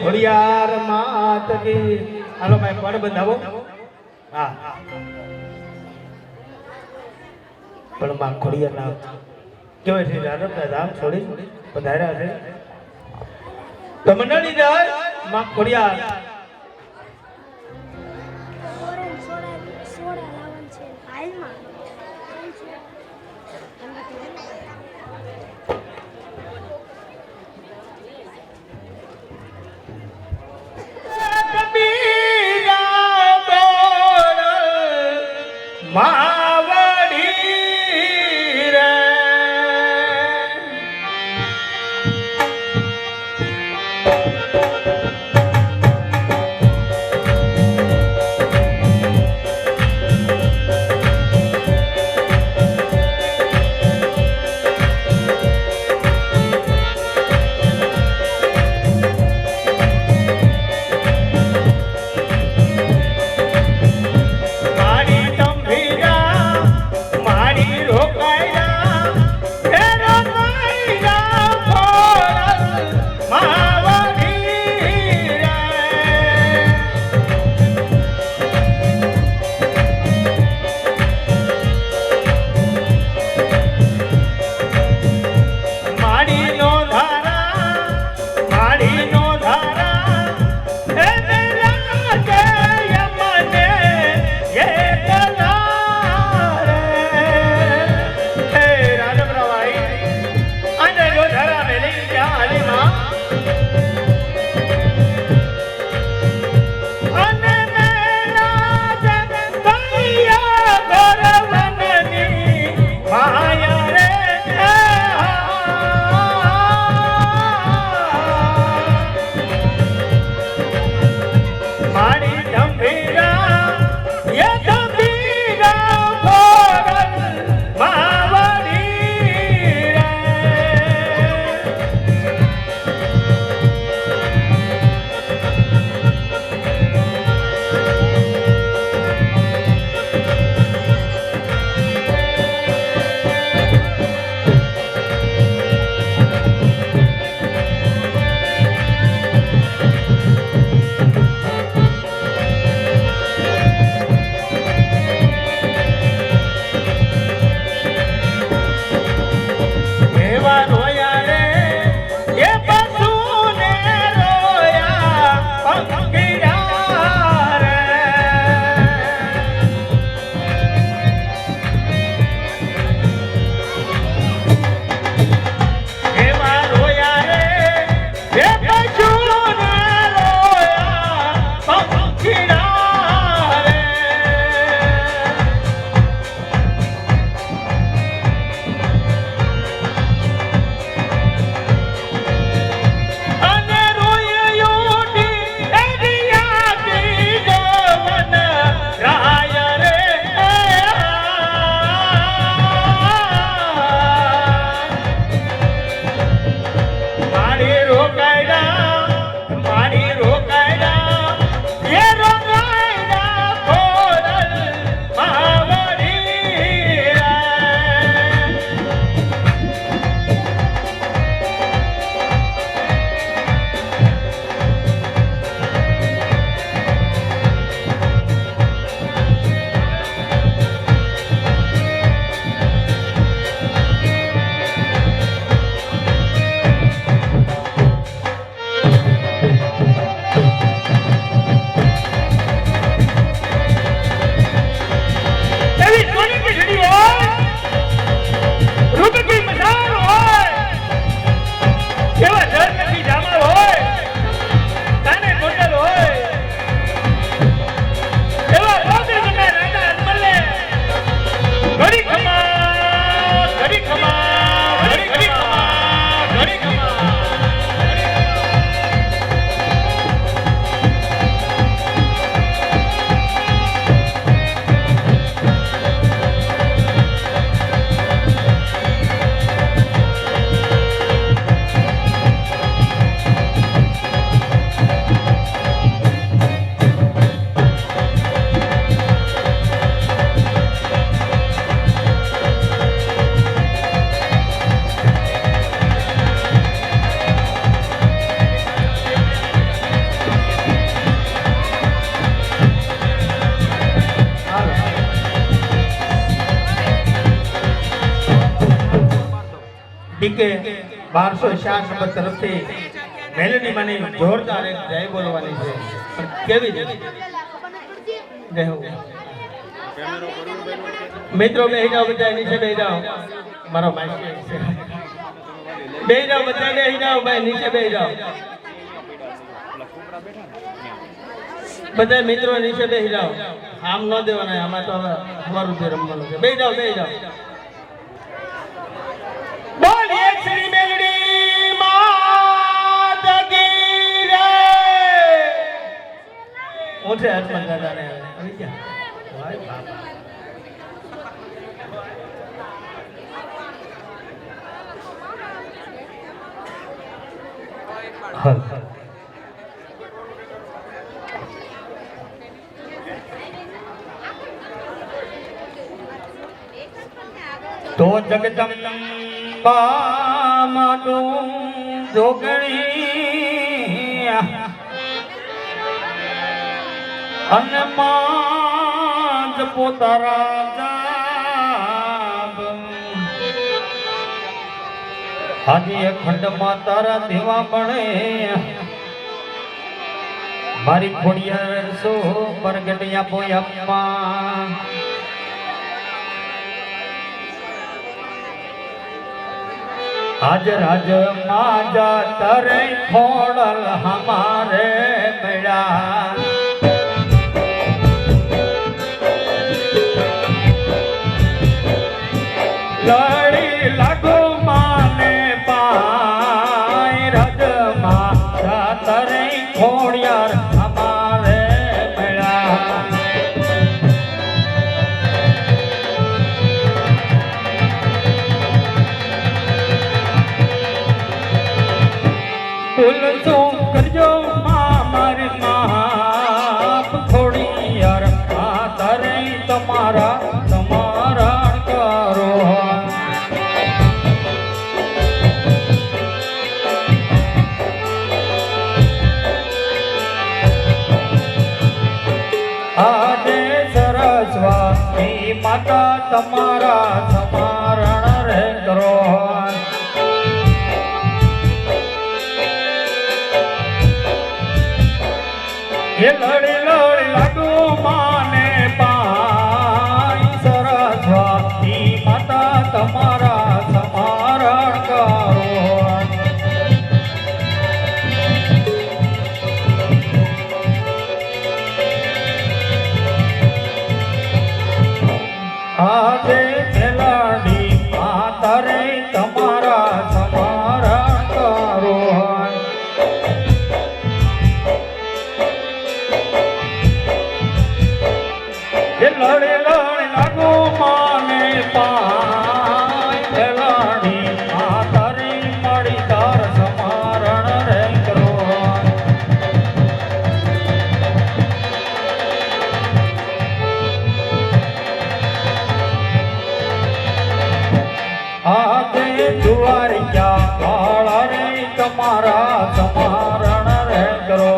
ખોડિયાર માત કી હાલો ભાઈ પડ બંધાવો હા પણ માં ખોડિયાર ના કેવાય છે રાધા ધામ છોડી પધાર્યા છે તો મંડળી દર માં ખોડિયાર ટીકે 1266 નંબર તરફથી મેલડી માની જોરદાર એક જય બોલવાની છે. પણ કેવી છે જય હો. મિત્રો બેહી જાઓ, બધા નીચે બેહી જાઓ. મારો માસી છે, બેહી જાઓ, બધા બેહી જાઓ, ભાઈ નીચે બેહી જાઓ. બધા મિત્રો નીચે બેહી જાઓ. આમ ન દેવાના, આમાં તો હવે અમારું જે રમવાનું છે. બેહી જાઓ, બેહી જાઓ. બોલીએ શ્રી મેલડી માત કી જય. ઉઠે હનુમાન દાદાને આવી ગયા. ભાઈ બાપા હલ તો જગદંબા માતું જોગણી અને માં પોતારા જાગ હાજી ખંડમાં તારા દેવા મળે મારી ખોડિયાર સો પરગટિયા બોયમ્મા હાજર હાજ માજા તરે ખોડલ હમારે મેળા લડી લાગો માને પાય રજ માજા તરે ખોડિયાર હમારે મેળા ભૂલ શું કરજો મારી માપ થોડી યાર આ તારે તમારા તમારા કરો આજે સરસ્વતી માતા તમારા સમારણ રે કરો એ લડી લડી લાગુ માને પાય સરસ્વતી માતા તમારા સમારણ કરો આજે મેલડી માતા રે તમારા સમારણ કરો લડે લડે લાગો માને પાય મેલડી માતા રે મળી તાર સમારણ રે કરો આજે જુવારિયા કાળા રે તમારા સમારણ રે કરો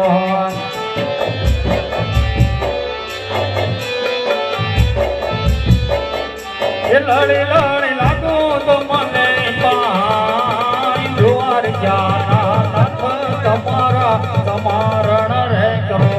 લડી લડી લાગો તો મને પાય જુવાર જાના નાથ તમારા સમારણ રે કરો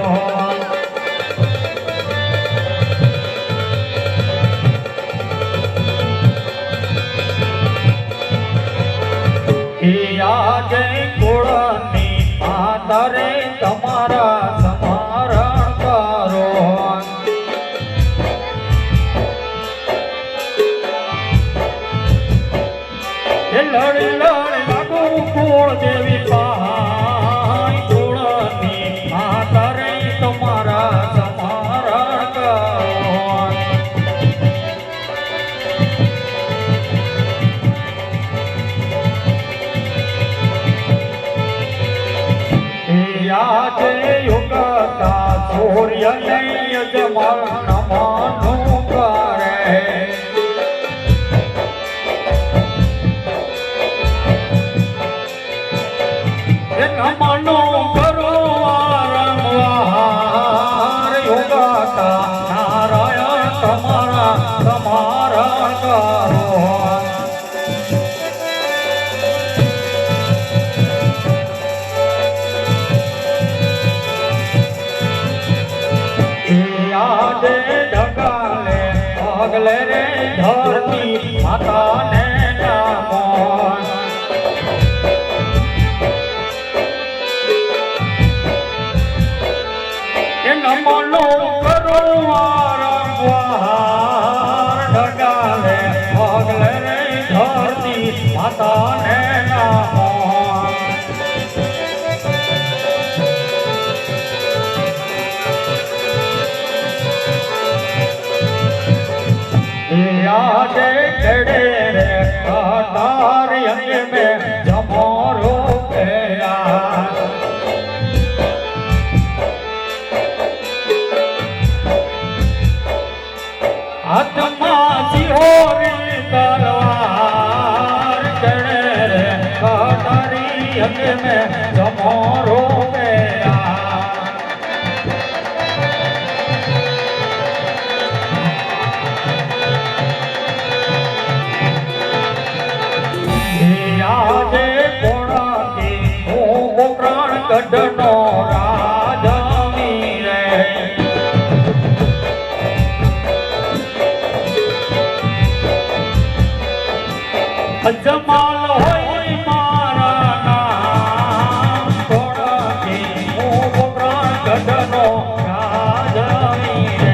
આજે કુળની માતા રે તમારા સમારણ કરો લડી લડી લાગુ કુળ દેવી પાય કુળની માતા રે તમારા સમારણ કરો આજે યુગતા સૂર્ય યજમાન નમનું કરે નમનો કરો વારંવાર યોગાતા નારાયણ તમારા સમારણ કરો ભાગલે રે ધરતી માતાને નામો એ નમનો કરું આરંવાર ઢગાલે ભાગલે રે ધરતી માતાને નામો यादे खड़े रे तार अंग में जमोरो गया आत्मा सिहोरी तलवार खड़े रे तारी अंग में जमोरो गया यादे कोणा के ओ प्राण कढनो राजमी रे अजमाल होई मारा नाम कोणा के ओ प्राण कढनो राजमी रे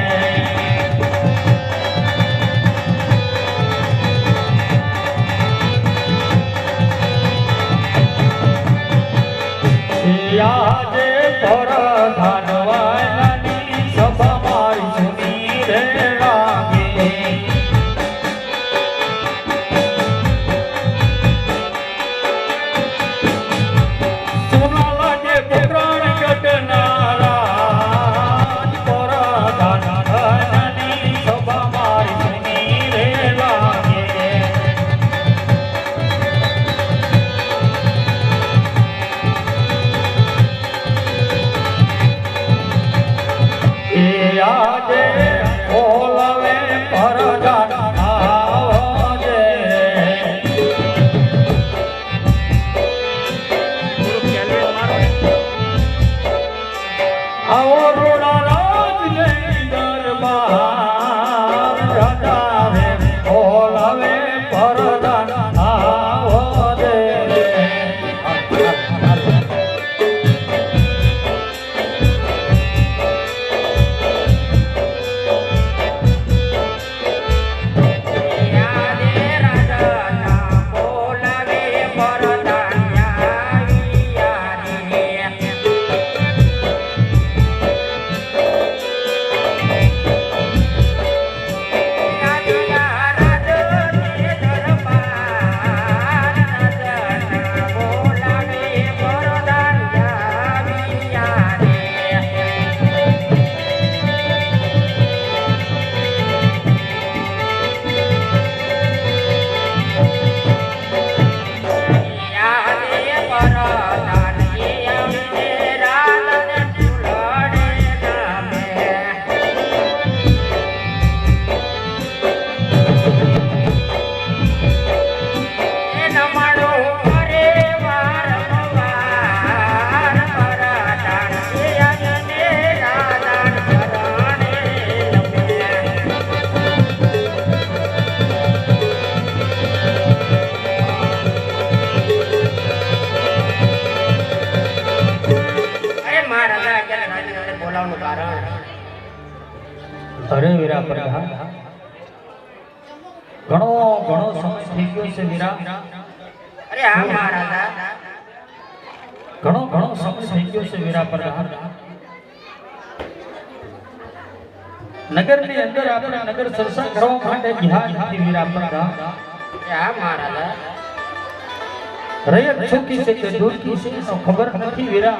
यादे परधानवानी सभा मारी सुनी रे लागे सुना लागे पुराण घटनारा परधानवानी सभा मारी सुनी रे लागे यादे बोलवे परदान आवजे औरोड़ा राज ने दरबार राजावे बोलवे परदान आवजे अरे वीरा प्रधान घणो घणो समय थी गयो छे वीरा अरे हाँ महाराजा घणो घणो समय थी गयो छे वीरा प्रधान नगर ની અંદર આપણે નગર સરસા કરવા માટે ગયા નથી વીરા પ્રધાન हाँ महाराजा રયત છોકી છે કે દૂર કી છે નો ખબર નથી વીરા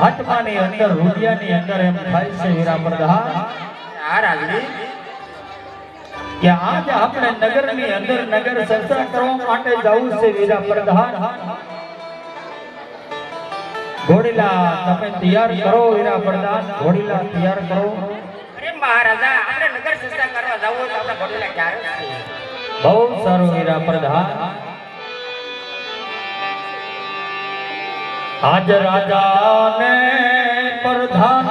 આત્માની અંદર રૂડિયાની અંદર એમ થાય છે વીરા પ્રધાન हाँ राजनी કે આજ આપણે નગરની અંદર નગર ચર્ચા કરવા માટે જવું છે વીરા પ્રધાન ઘોડીલા તમે તૈયાર કરો વીરા પ્રધાન ઘોડીલા તૈયાર કરો अरे महाराजा આપણે નગર ચર્ચા કરવા જવું તો આપણે ઘોડીલા ક્યારે બહુ સારું વીરા પ્રધાન આજ રાજાને પ્રધાન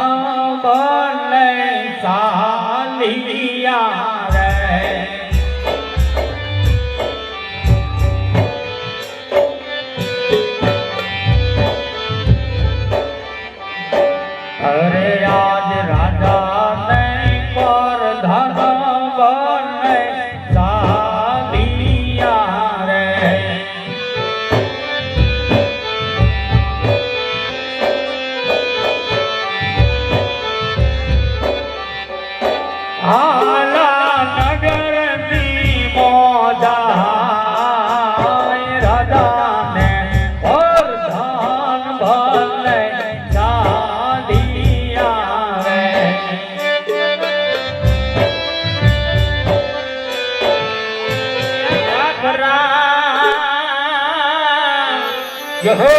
બને સા ખરા યહો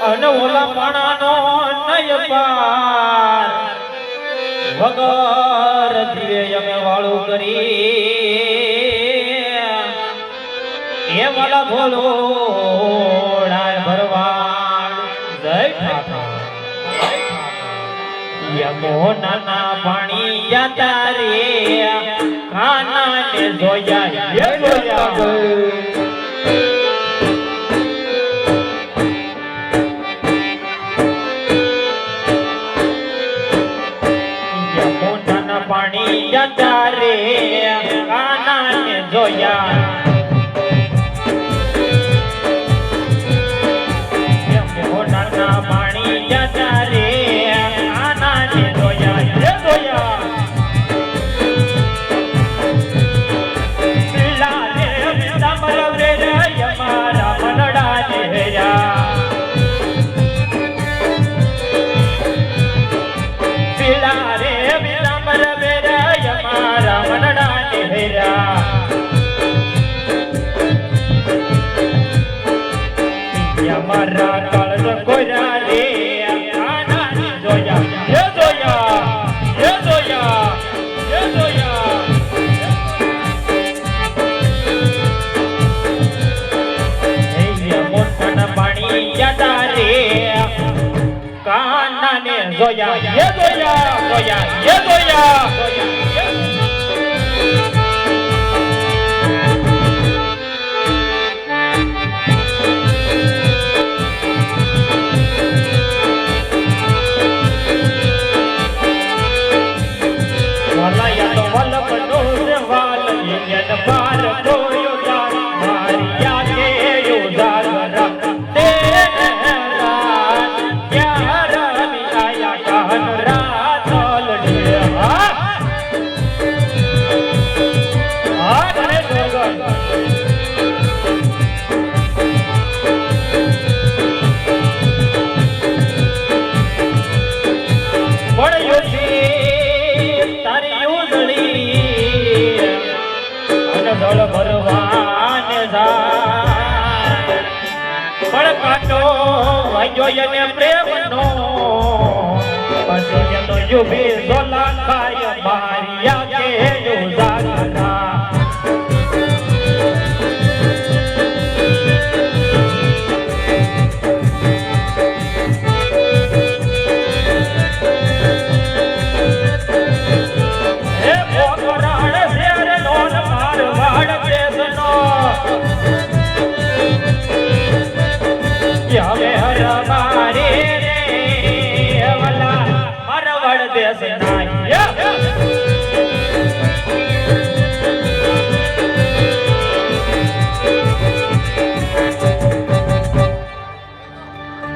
અન ઓલા પાણાનો નય પાર વગર દિવે અમે વાળું કરી એ વાલા ભોલો ભરવાડ જય ઠાઠા યમોના પાણી જતા રે ખાના ને જોયા એ જોયા પાણી જતા રે કાના ને જોયા મોટાના પાણી જતા રે કાના ને જોયા એ જોયા લાલે વિદામર રે મારા મનડા ને હેરા મારા કાળ કોરા રે આના જોયા એ જોયા એ જોયા એ જોયા એ મોટાના પાણી જતા રે કાના ને જોયા એ જોયા જોયા એ જોયા પ્રેમનો પછી તો યુબી સોલા ખાય મારિયા કે યુઝાગરા હે પોકરાણ શેર નો મારવાડ દેશનો હવે હરમારે રે વલા મારવાડ દેશ નાય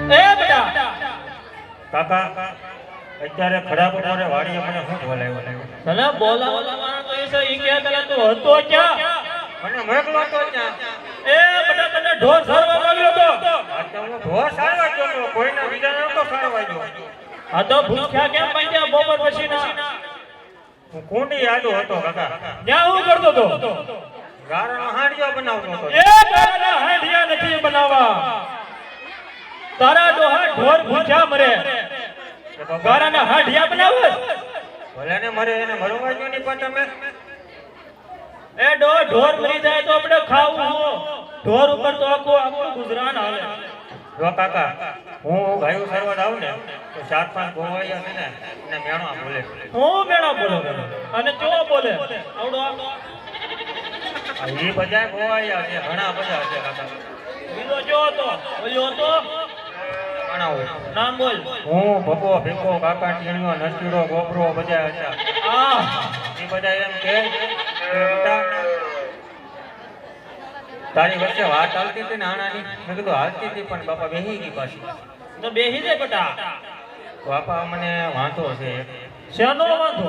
એ બેટા કાકા અત્યારે ખરાબ મોરે વાડીએ મને શું બોલાવ્યો તને બોલાવવાના તો એસે ઈ કે તને તું હતો ક્યાં મને મોકલો તો ક્યાં એ બેટા તને ઢોર સારવા માંગ્યો તો હું ઢોર સારવા ગયો કોઈના બીજા નતો સારવા ગયો આ તો ભૂખ્યા કેમ પંજા બપોર પછી ના હું કુંડી આડો હતો કાકા ત્યાં હું કરતો તો ગારાનો હાંડિયો બનાવતો હતો એ ગારાના હાંડિયા નથી બનાવવા તારા ડોહા ઢોર ભૂખ્યા મરે ગારાના હાંડિયા બનાવે ભલે ને મરે એને મરવા જો નહીં પણ તમે એ ઢોર મરી જાય તો આપણે ખાવું ઢોર ઉપર તો આખું ગુજરાન હાલે જો કાકા હું ગાયું સરવા આવું ને તો 4-5 ગોવાળિયા છે ને એને મેણો બોલે હું મેણો બોલો અને ચો બોલે આવડો ઈ બધા ગોવાળિયા છે ઘણા બધા છે કાકા બીજો જો તો બોલ્યો તો નામ બોલ હું ભગો ભેગો કાકા ટીણીઓ નરસીડો ગોબરો બધા હતા એ બધા એમ કે બેટા તારી વચ્ચે વાત ચાલતી હતી ને આનાની મેં કીધું હાલતી હતી પણ બાપા બેહી ગઈ પાછી તો બેહી દે બેટા બાપા મને વાંધો છે શેનો વાંધો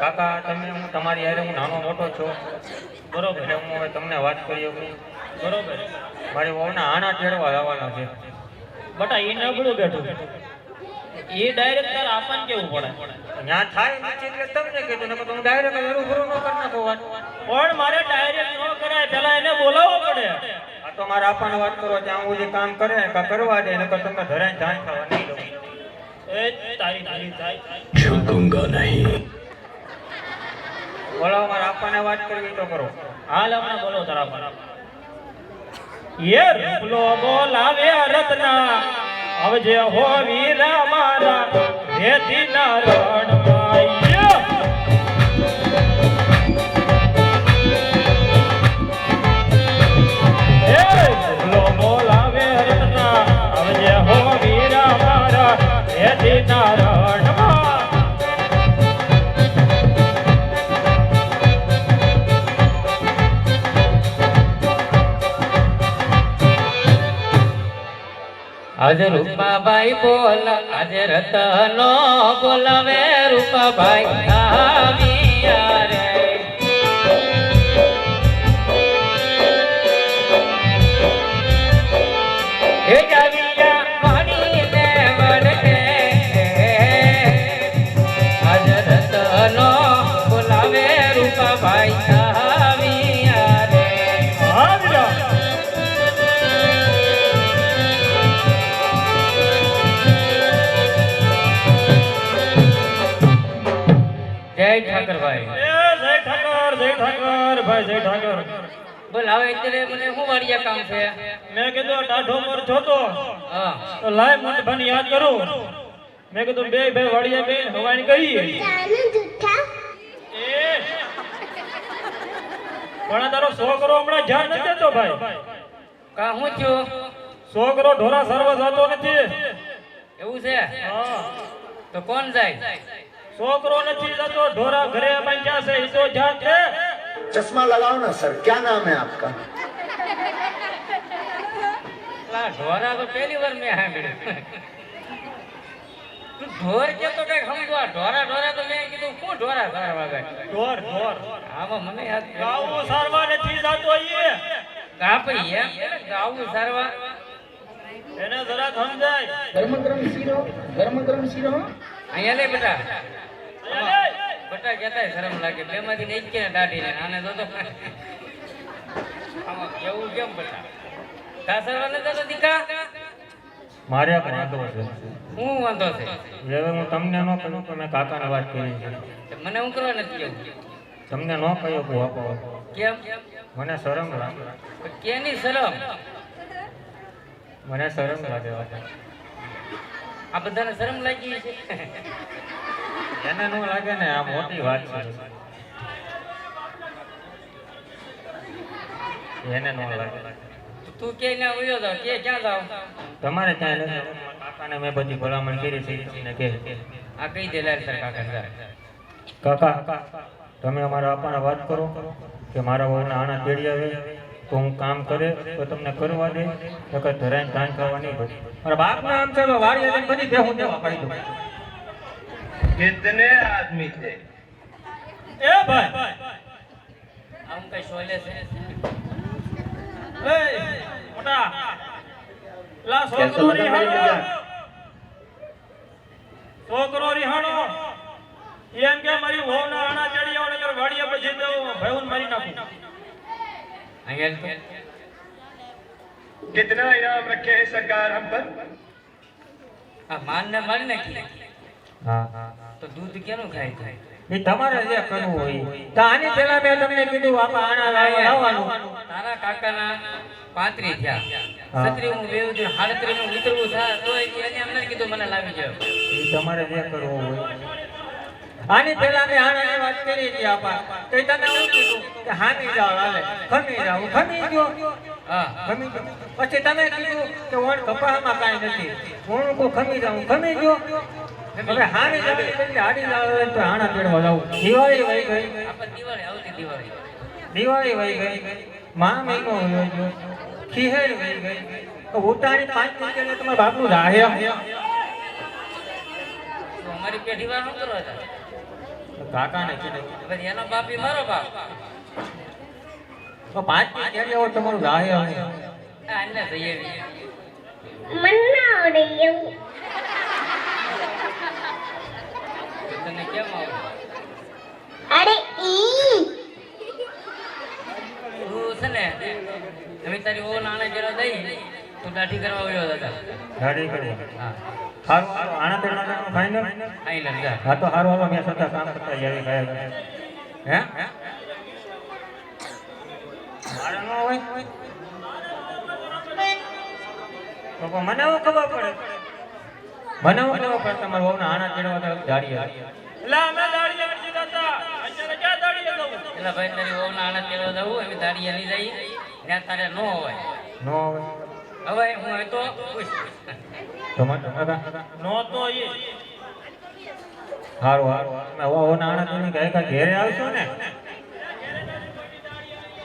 કાકા તમે હું તમારી હારે હું નાનો મોટો છું બરોબર એટલે હું હવે તમને વાત કરી શકું બરોબર મારી વહુના આના તેડવા લાવવાના છે બટા એ નબળું બેઠું એ ડાયરેક્ટ તાર આપણ કેવું પડે ત્યાં થાય નથી એટલે તમને કીધું ને તો હું ડાયરેક્ટ હરું ભરું ન કરી નાખો વાત પણ મારે ડાયરેક્ટ ન કરાય મારા આપાને વાત કરો ત્યાં સુધી કામ કરે કા કરવા દે નકર તમને ધરાઈને ધાન ખાવા નહીં દઉં એ તારી તારી તારી झुकूंगा नहीं બોલો મારા આપાને વાત કરવી તો કરો હાલ હમણાં બોલો તારા પર યે રૂપલો બોલાવે રત્ના આવજે હો વીરા મારા રેતી ના રણમાં રૂપલો બોલાવે રત્ના આવજે હો વીરા મારા રેતી ના રણમાં આજે રૂપાભાઈ બોલ આજે રતનો બોલાવે રૂપાભાઈ આવ્યા રે હે જાવિયા પાણીને વળગે આજે રતનો બોલાવે રૂપાભાઈ આવ્યા રે આવ્યા જય ઠાકરભાઈ જય ઠાકર ભાઈ જય ઠાકર બોલ હવે અત્યારે મને શું વાડિયા કામ છે મેં કીધું ટાઢો મોર જોતો હા તો લાય મને ભાને યાદ કરું મેં કીધું બે ભાઈ વાડિયા બે હવાણી કરી એ પણ આ તારો છોકરો હમણાં ધ્યાન નથી દેતો ભાઈ કા હું છું છોકરો ઢોરા સર્વ જતો નથી એવું છે હા તો કોણ જાય છોકરો નથી જતો ઢોરા ઘરે બાંધ્યા છે ઈ તો જાત છે चश्मा लगाओ ना सर क्या नाम है आपका લા ઢોરા તો પહેલી વાર મેં સાંભળ્યું તું ઢોર કે તો કઈ સમજવા ઢોરા ઢોરા તો મેં કીધું શું ઢોરા સારા વાગે ઢોર ઢોર આમાં મને યાદ ગાવું સારવા નથી જતો ઈ ગાપડી એમ ગાવું સારવા એને જરા સમજાય गरम सीरो અહીંયા લે બેટા અહીંયા લે. બટા કહેતા શરમ લાગે બે માંથી ને એક કે દાઢી ને આને તો આમાં એવું કેમ બટા કા સરવા નતો તો દીકા મારે એક વાંધો છે હું વાંધો છે હવે હું તમને ન કહ્યું કે મેં કાકાને વાત કરી છે મને હું કરવા નથી કેવું તમને ન કહ્યું કે આપો કેમ મને શરમ લાગે કેની શરમ મને શરમ લાગે આ બધાને શરમ લાગી છે એને ન લાગે ને આ મોટી વાત છે એને ન લાગે તું કે ના ઉયો જાવ કે ક્યાં જાવ તમારે ત્યાં નથી કાકાને મેં બધી ભલામણ કરી છે એને કે આ કઈ દે લાલ સર કાકા કાકા તમે અમારા અપાને વાત કરો કે મારા વહુને આના તેડી આવે તો હું કામ કરે તો તમને કરવા દે નકર ધરાઈને ધાન ખાવા નહીં પડે મારા બાપના આમ છે વાડીએ જઈને બધી દેવું દેવા પાડી દઉં कितने आदमी थे એ ભાઈ આમ કઈ શોલે છે એ મોટા લા છોકરો રિહાણો એમ કે મારી વહુના આણા ચડી આવો નકર વાડિયા પછી તો ભાઈઓને મારી નાખું અહીંયા कितना इनाम रखे है सरकार हम पर આ માન ને મારી નાખી હા તો દૂધ કેનું ખાય છે એ તમારે જે કરવું હોય તો આની પહેલા મેં તમને કીધું આપા આના લાવવાનું તારા કાકાના 35 થયા 36 હું વેવું છું 37 નું વિતરવું થાય તો એને એમને કીધું મને લાવી જાવ એ તમારે જે કરવું હોય આની પહેલા મેં આને વાત કરી હતી આપા તો એ તમે એવું કીધું કે હામી જાવ હાલે ખમી જાવ ખમી ગયો હા ખમી ગયો પછી તમે કીધું કે ઓણ કપામાં કાંઈ નથી ઓણ કો ખમી જાવ ખમી ગયો હવે હામી જાવ એટલે હાડી જાવ તો હાણા પેડવા જાવ દિવાળી વહી ગઈ આપણે દિવાળી આવતી દિવાળી દિવાળી વહી ગઈ મા મહિનો વહી ગયો ખીહેર વહી ગઈ તો ઉતારી 5 મિનિટે તમારા બાપનું રાહે તો અમારી પેઢી વાર શું કરવા હતા કાકાને કીધું પછી એનો બાપી મારો બાપ તો 5 મિનિટે આવો તમારું રાહે આ એને જઈએ તને કેમ આવે તું છે ને અમે હવે તારી ઓન આને જેરો દઈ તું દાઢી કરવા આવ્યો દાદા ગાડી કરી હા હારું હારું આણા તેના ફાઈનલ આઈ લંગા હા તો હારું હાલો મેં સતા કામ કરતા આવી ગયા હે મારા નો હોય તો પણ મને એવું ખબર પડે મને એવું ખબર પડે તમારા વહુના આણા તેડવા તો ગાડી હતી એટલે અમે દાડી અરજી દાતા અત્યારે ક્યાં દાડી દઉં એટલે ભાઈ તારી ઓન આને જેરો દઉં અમે દાઢી લઈ જઈ ત્યાં તારે નો હોય નો હોય હવે હું એ તો ખુશ ટમાટર નો તો એ હારું હારું મેં વહુના આણા તેડવા ગયા ઘેરે આવશો ને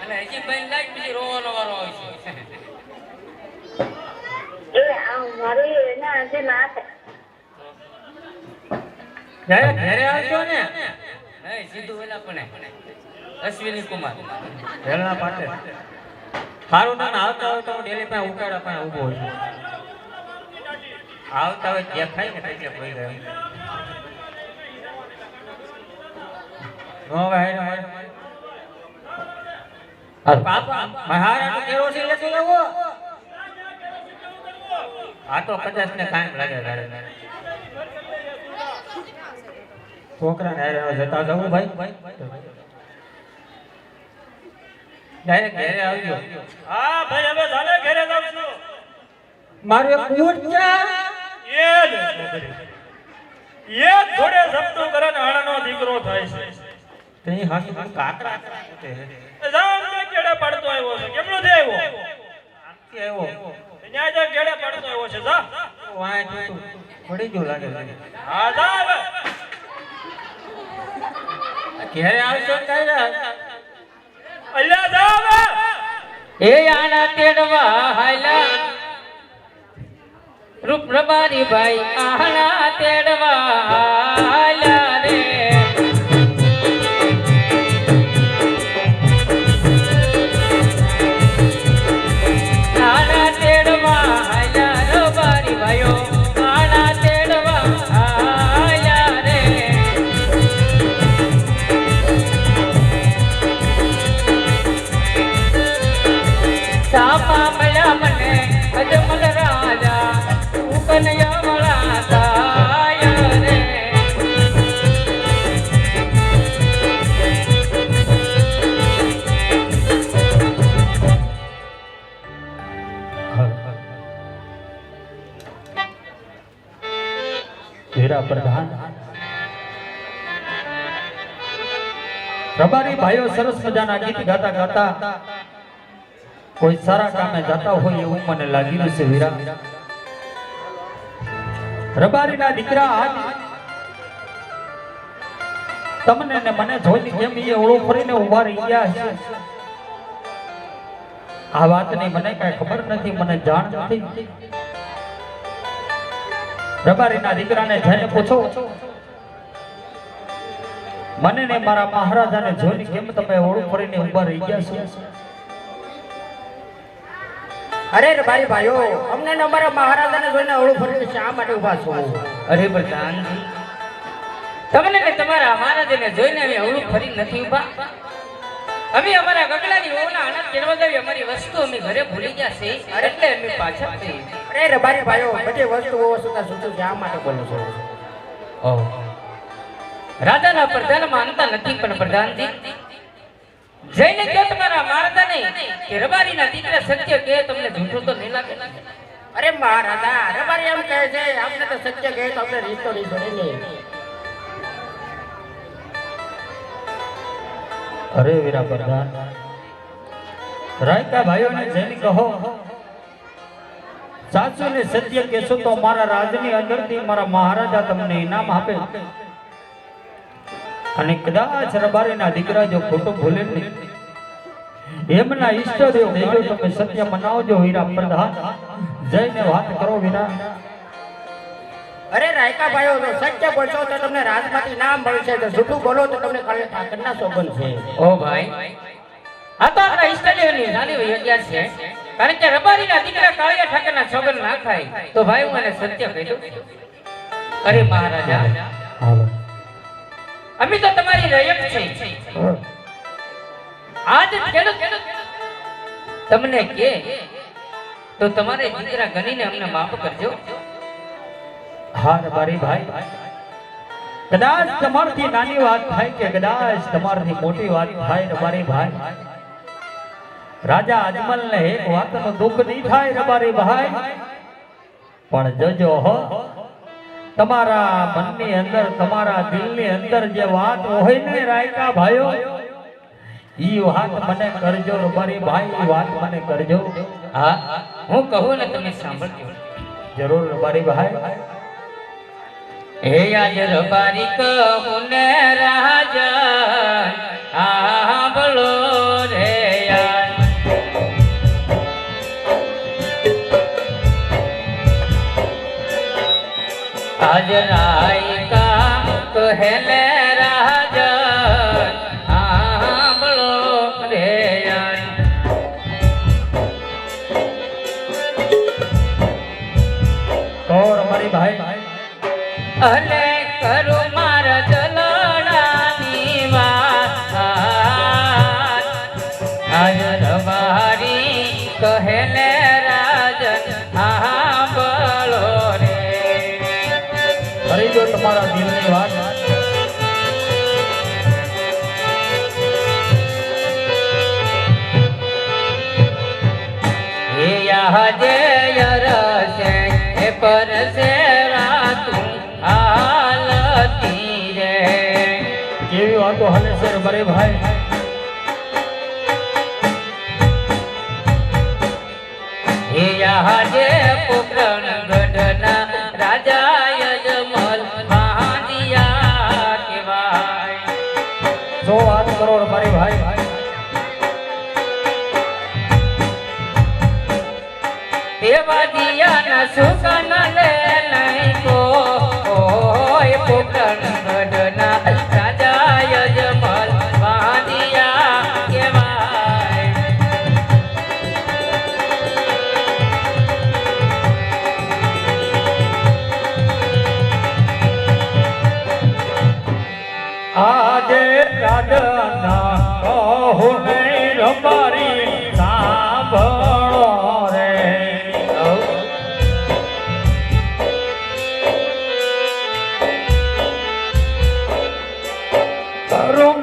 અને હજી ભાઈ લાગ પછી રોવાનો વારો આવશે જ્યારે ઘેરે આવશો ને નહીં સીધું વેલા પણ અશ્વિની કુમાર વેલના પાટે હારું ના આવતા હોય તો હું ડેલી પાસે ઉકાળા પાસે ઊભો હોય છું આવતા હોય દેખાય ને એટલે ભઈ ગયો નો ભાઈ પાપા મહારાજ કેરોસીન લેતો લેવો આ તો 50 ને કાંઈ લાગે તારે છોકરાને હારે જતા જવું ભાઈ ડાયરેક્ટ ઘરે આવજો હા ભાઈ હવે જાને ઘરે જાઉં છું મારું એક કૂટ છે એ થોડે સપનું કરે ને આણાનો દીકરો થાય છે તે હાકી કાકરા તે જામ ને કેડે પડતો આવ્યો છે કેમનો દે આવ્યો આમથી આવ્યો ત્યાં જ કેડે પડતો આવ્યો છે જા વાય તું પડી ગયો લાગે હા જા હવે ઘરે આવશો ને કાઈ અલ્યા જા હવે એ આના તેડવા હાયલા રૂપ રબારી ભાઈ આના તેડવા હાયલા રે આના તેડવા હાયલા રબારી ભાઈઓ આના તેડવા હાયલા રે સાપા મળ્યા મને અજમલ રાજા કનૈયા વાળા તાયા રે વીરા પ્રધાન રબારી ભાઈઓ સરસ મજાના ગીત ગાતા ગાતા કોઈ સારા કામે જતા હોય એવું મને લાગી રહ્યું છે વીરા રબારીના દીકરા આજ તમને ને મને જોઈને કેમ એ ઓળો ફરીને ઊભા રહી ગયા છે આ વાતની મને કઈ ખબર નથી મને જાણ નથી રબારીના દીકરાને જઈને પૂછો મને ને મારા મહારાજાને જોઈને કેમ તમે ઓળો ફરીને ઊભા રહી ગયા છો અરે રબારી ભાઈઓ અમને ને અમારા મહારાજાને જોઈને અવળું ફરીને શા માટે ઊભા છો? અરે પ્રધાન તમને કે તમારા મહારાજને જોઈને અમે અવળું ફરી નથી ઊભા અમે અમારા ગગલાની ઓના આનંદ કેળવદાવી અમારી વસ્તુ અમે ઘરે ભૂલી ગયા છે એટલે અમે પાછા ફરી અરે રબારી ભાઈઓ બધી વસ્તુઓ સુતા સુતું શા માટે બોલો છો? ઓહ રાજાના પ્રધાન માનતા નથી પણ પ્રધાનજી જઈને કહો તમારા મહારાજાને કે રબારીના દીકરા સત્ય કહે તમને જૂઠું તો નહીં લાગે અરે મહારાજા રબારી એમ કહે છે આપણે તો સત્ય કહે તો આપણે રીત તો નહીં છોડે ને. અરે વીરા પ્રધાન રાયકા ભાઈઓને જઈને કહો સાચું ને સત્ય કહેશો તો મારા રાજની અંદરથી મારા મહારાજા તમને ઇનામ આપે અને કદાચ રબારીના દીકરા જો ખોટું ભૂલે નહીં એમના ઈષ્ટદેવ દેજો તમે સત્ય મનાવજો વીરા પ્રધાન જઈને વાત કરો વીરા અરે રાયકા ભાઈઓ જો સત્ય બોલશો તો તમને રાજમાંથી નામ મળશે તો જૂઠું બોલો તો તમને કાલે ઠાકરના સોગન છે. ઓ ભાઈ આ તો આપણા ઈષ્ટદેવની નાની યોગ્ય છે કારણ કે રબારીના દીકરા કાળિયા ઠાકરના સોગન ના ખાય તો ભાઈ હું એને સત્ય કહી દઉં. અરે મહારાજા હાલો અમે તો તમારી રયત છે આજ ખેડૂત તમને કે તો તમારે દીકરા ગણીને અમને માફ કરજો. હા રબારી ભાઈ, કદાચ તમારથી નાની વાત થાય કે કદાચ તમારથી મોટી વાત થાય રબારી ભાઈ, રાજા અજમલને એક વાતનું દુઃખ નહીં થાય રબારી ભાઈ, પણ જોજો હો તમારા મનની અંદર તમારા દિલની અંદર જે વાત હોય ને રાયકા ભાઈઓ, ઈ વાત મને કરજો રબારી ભાઈ, ઈ વાત મને કરજો. હા, હું કહું ને તમે સાંભળજો. જરૂર રબારી ભાઈ. હે આજ રબારી કહું ને રાજા, સાંભળો રે યાર. આજ રાયકા કહેલે રાજા, સાંભળો રે યાર. તો રબારી ભાઈ, અલે કરો મારા દલડાની વાત, આજ રબારી કહેલે રાજન, સાંભળો રે. કરી દો તમારા દિલની વાત. હે યાજે યરસે હે પરસે રાતું હાલતી રે. કેવી વાતો હાલે છે રબારી ભાઈ. હે યાજે પોકરણ ગઢના રાજા યજમલ મહાદિયા કહેવાય. જો વાત કરો રબારી ભાઈ. દેવાદિયાના સુકન લે નહીં કો, ઓય પોકરણ ગઢના રાજા યજમલ મહાદિયા કહેવાય. આજે રાજાના કહું નહીં રબારી, સાંભળો રે.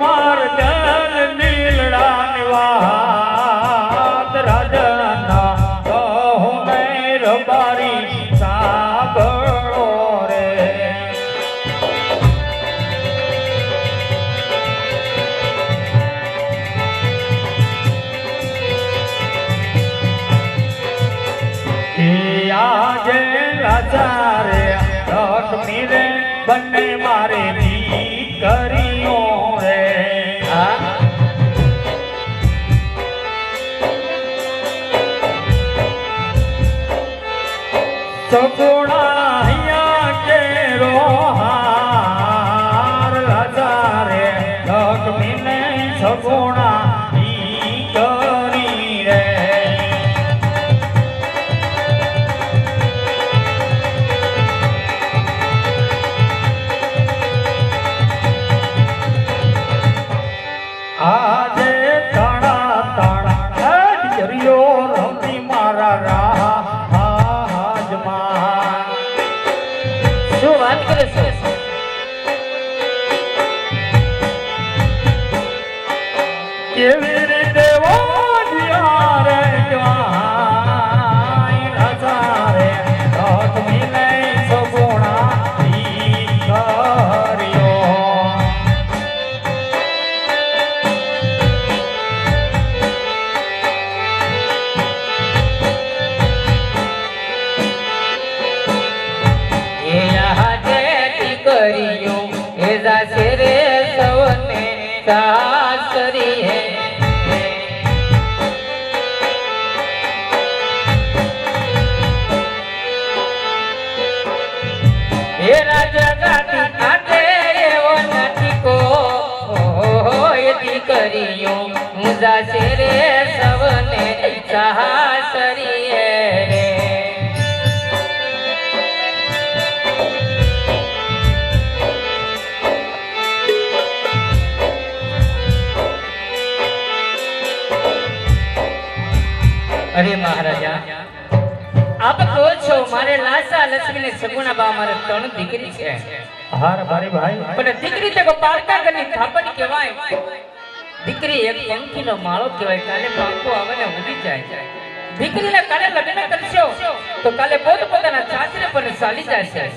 માર દલ નીલડાની વાત, રાજાના કહું નહીં રબારી, સાંભળો રે. આજે રાજા રે લક્ષ્મી રે બંને મારે દીકરીઓ રે. સગુણા અહીંયા કેરો હાર, રાજા રે લક્ષ્મી ને સગુણા દીકરી રે. આજે તાણા તાણા જરિયો રમી મારા રાજમાં. શું વાત કરે છે? કેવી રીતે વાજ્યા રે ક્યાંય, રાજા રે લક્ષ્મી નહીં સગુણા દીકરીઓ. એ યાજે દીકરીઓ એ જાશે રે સૌને સાસરી હે. એ રાજા ગાતી કાટે એવો નથી કો, એ દીકરીઓ હું જાશે રે સૌને સાસરી હે રે. અરે મહારાજા આપ કહો છો મારે લાસા લક્ષ્મી ને સગુણા બા મારે 3 દીકરી છે હા રબારી ભાઈ પણ દીકરી તો પારકા ગની થાપણ કહેવાય દીકરી એક પંખીનો માળો કહેવાય કાલે પાંખો આવે ને ઉડી જાય દીકરીને કાલે લગ્ન કરશો તો કાલે પોતાના સાસરે પણ ચાલી જશે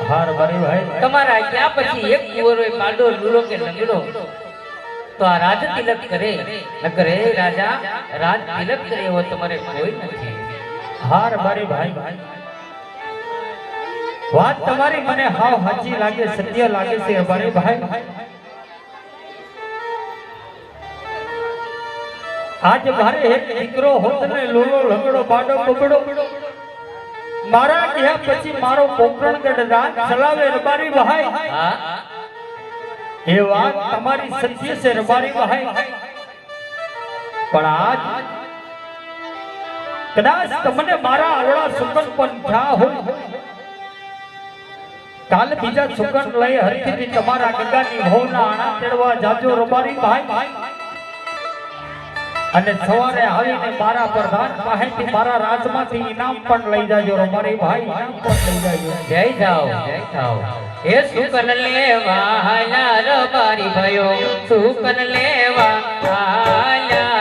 હા રબારી ભાઈ તમારા ક્યાં પછી એક કુંવરો પાડો લૂલો કે લંગડો તો આ રાજ તિલક કરે નકર હે રાજા રાજ તિલક કરે એવો તમારે કોઈ નથી હા રબારી ભાઈ વાત તમારી મને હાવ સાચી લાગે સત્ય લાગે છે રબારી ભાઈ આજ મારે એક દીકરો હોત ને લોલો લંગડો બાડો બબડો મારા ગયા પછી મારો પોકરણગઢ રાજ ચલાવે રબારી ભાઈ હા એ વાત તમારી સત્ય છે રબારી ભાઈ પણ આજ કદાચ તમને મારા અરડા સુકન પણ થયા હોય કાલ બીજા સુકન લઈ હરખી તમારા ગંગાની ભવના આણા તેડવા જાજો રબારી ભાઈ અને સવારે આવીને મારા પ્રધાન પાસેથી મારા રાજમાંથી ઇનામ પણ લઈ જાજો રબારી ભાઈ ઇનામ પણ લઈ જાજો જય થાઓ હે સુકન લેવા હાલા રબારી ભયો સુકન લેવા હાલા